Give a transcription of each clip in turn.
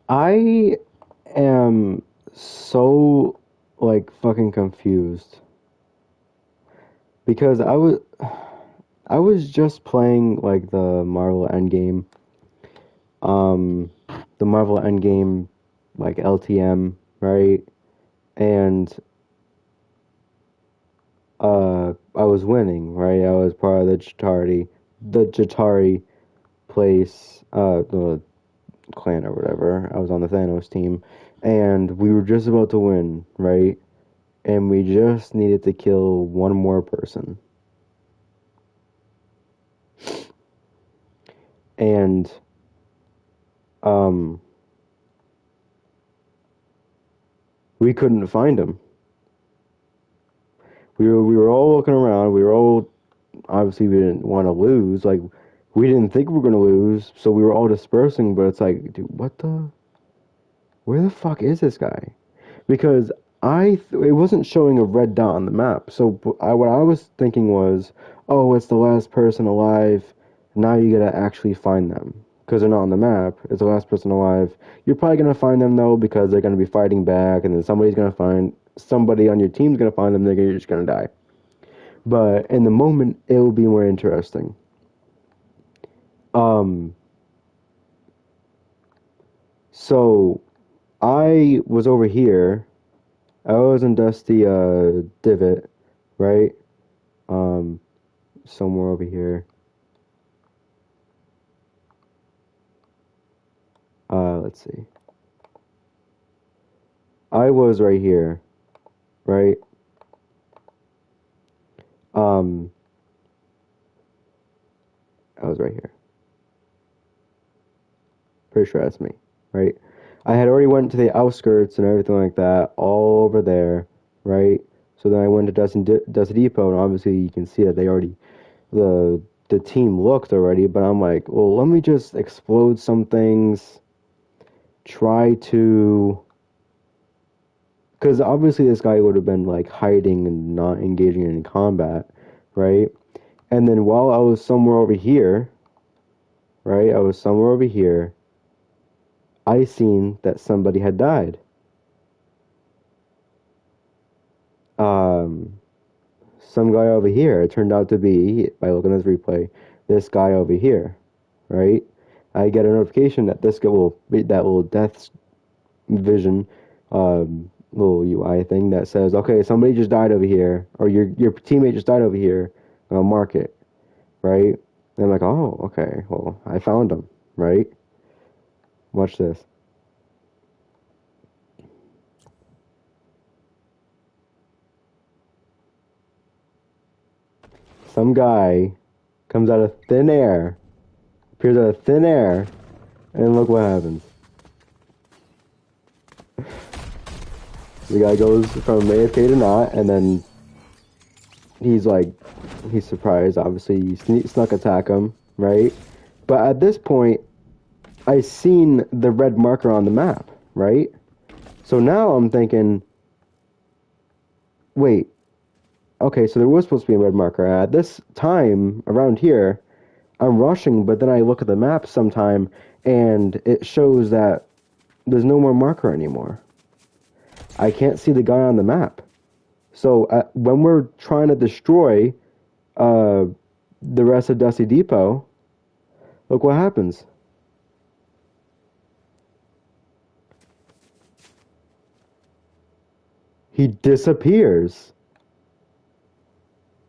I am so like fucking confused because I was just playing like um the Marvel Endgame like LTM, right? And I was winning, right? I was part of the Chitari place, the clan or whatever. I was on the Thanos team, and we were just about to win, right? And we just needed to kill one more person. And um we couldn't find him. We were all looking around. We were all obviously we didn't want to lose. Like we didn't think we were gonna lose, so we were all dispersing. But it's like, dude, where the fuck is this guy? Because it wasn't showing a red dot on the map. So what I was thinking was, oh, it's the last person alive. Now you gotta actually find them because they're not on the map. It's the last person alive. You're probably gonna find them though because they're gonna be fighting back, and then somebody on your team's gonna find them. You're just gonna die. But in the moment, it will be more interesting. Um, so I was over here. I was in Dusty Divot, right? Um, somewhere over here. Let's see. I was right here, right? Um, I was right here. Pretty sure that's me, right? I had already went to the outskirts and everything like that, all over there, right? So then I went to Dusty Depot, and obviously you can see that the team looked already. But I'm like, well, let me just explode some things, try to, because obviously this guy would have been like hiding and not engaging in combat, right? And then while I was somewhere over here, right? I was somewhere over here. I seen that somebody had died. Um, some guy over here. It turned out to be, by looking at this replay, this guy over here, right? I get a notification that this guy will that little death vision, little UI thing that says, okay, somebody just died over here, or your teammate just died over here. Mark it, right? And I'm like, oh, okay, well, I found him, right? Watch this. Some guy comes out of thin air, appears out of thin air, and look what happens. The guy goes from AFK to not, and then he's like, he's surprised. Obviously, you snuck attack him, right? But at this point, I seen the red marker on the map, right? So now I'm thinking, wait, okay, so there was supposed to be a red marker. At this time, around here, I'm rushing, but then I look at the map sometime, and it shows that there's no more marker anymore. I can't see the guy on the map. So when we're trying to destroy uh, the rest of Dusty Depot, look what happens. He disappears.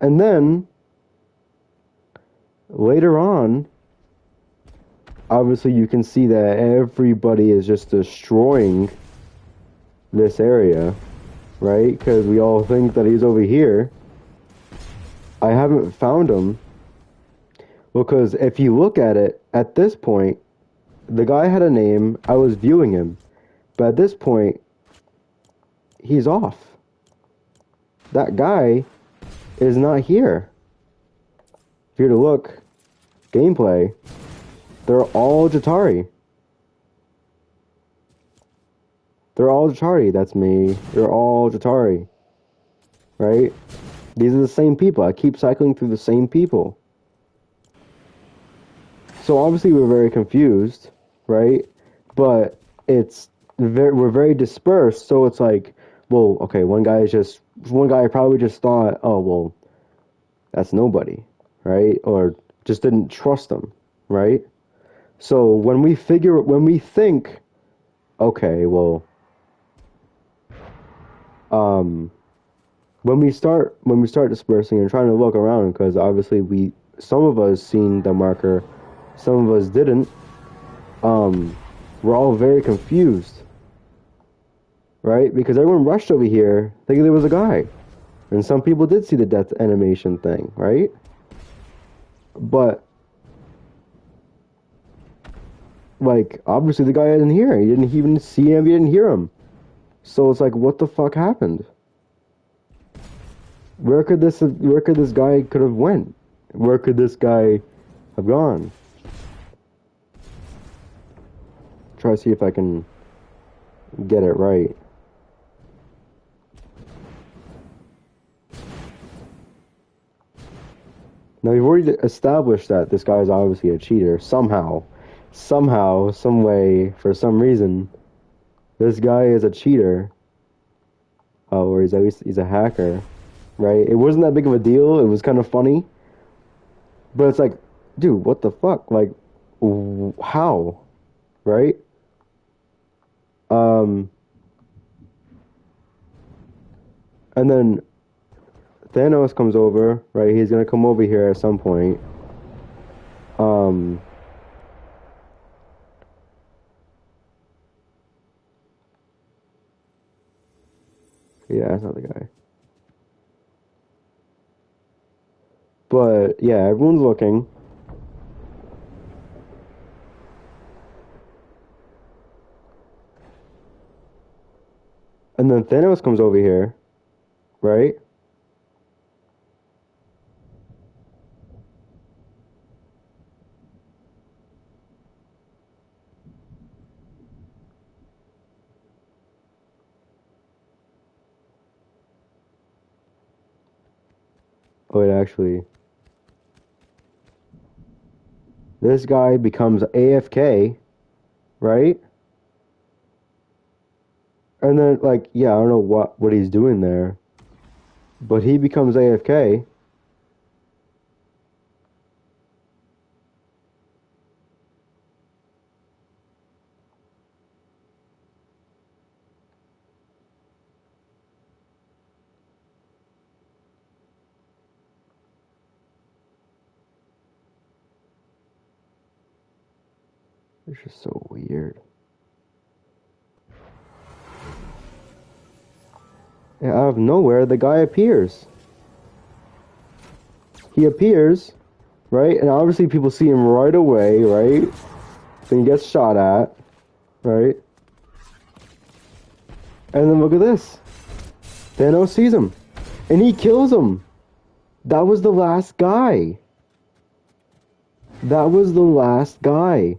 And then, later on, obviously you can see that everybody is just destroying this area, right? Because we all think that he's over here. I haven't found him. Because if you look at it, at this point, the guy had a name, I was viewing him. But at this point, he's off. That guy is not here. If you were to look, gameplay, they're all Jatari. They're all Jatari. That's me. They're all Jatari. Right? These are the same people. I keep cycling through the same people. So obviously we're very confused, right? But it's we're very dispersed. So it's like, well, okay, one guy probably just thought, oh well, that's nobody, right? Or just didn't trust them, right? So when we think, okay, well, um, when we start dispersing and trying to look around, because obviously some of us seen the marker, some of us didn't. Um, we're all very confused, right? Because everyone rushed over here thinking there was a guy. And some people did see the death animation thing, right? But, like, obviously the guy didn't hear. He didn't even see him, he didn't hear him. So it's like, what the fuck happened? Where could this guy could have went? Where could this guy have gone? Try to see if I can get it right. Now we've already established that this guy's obviously a cheater somehow, some way, for some reason. This guy is a cheater. Oh, or he's a hacker, right? It wasn't that big of a deal. It was kind of funny, but it's like, dude, what the fuck? Like, how, right? Um, and then Thanos comes over, right? He's gonna come over here at some point. Um, yeah, that's not the guy. But yeah, everyone's looking. And then Thanos comes over here, right? Oh, wait, actually, this guy becomes AFK, right? And then, like, yeah, I don't know what he's doing there, but he becomes AFK. It's just so weird. And out of nowhere, the guy appears. He appears, right? And obviously, people see him right away, right? Then he gets shot at, right? And then look at this. Thanos sees him, and he kills him. That was the last guy. That was the last guy.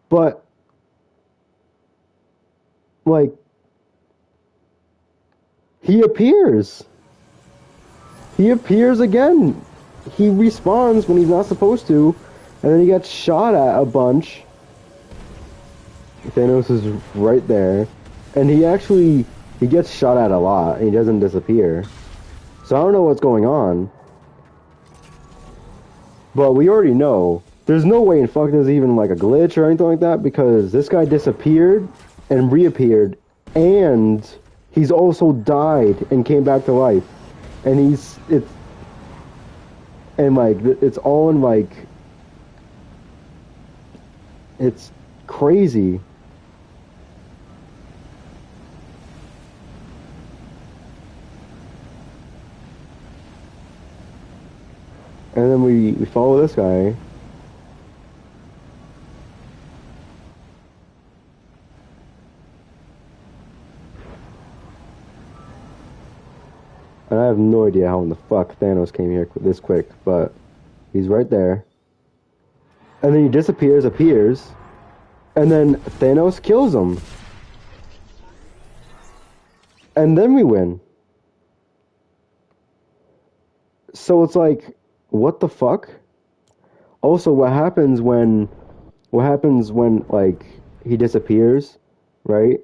But, like, he appears. He appears again. He respawns when he's not supposed to, and then he gets shot at a bunch. Thanos is right there, and he gets shot at a lot, and he doesn't disappear. So I don't know what's going on, but we already know there's no way in fuck there's even like a glitch or anything like that, because this guy disappeared and reappeared, and he's also died and came back to life, and it's all in like, it's crazy. And then we follow this guy. And I have no idea how in the fuck Thanos came here this quick, but he's right there. And then he disappears, appears, and then Thanos kills him. And then we win. So it's like, what the fuck? Also, what happens when What happens when like he disappears, right?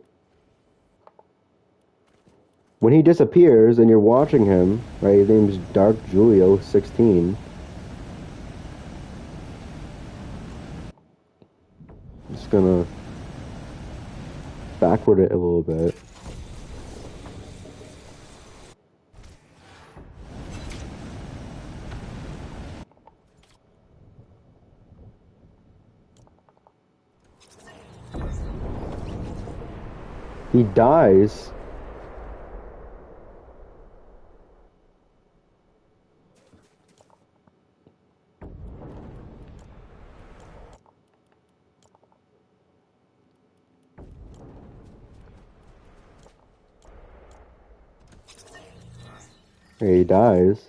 When he disappears and you're watching him, right? His name's Dark Julio 16. Just gonna backward it a little bit. He dies. He dies.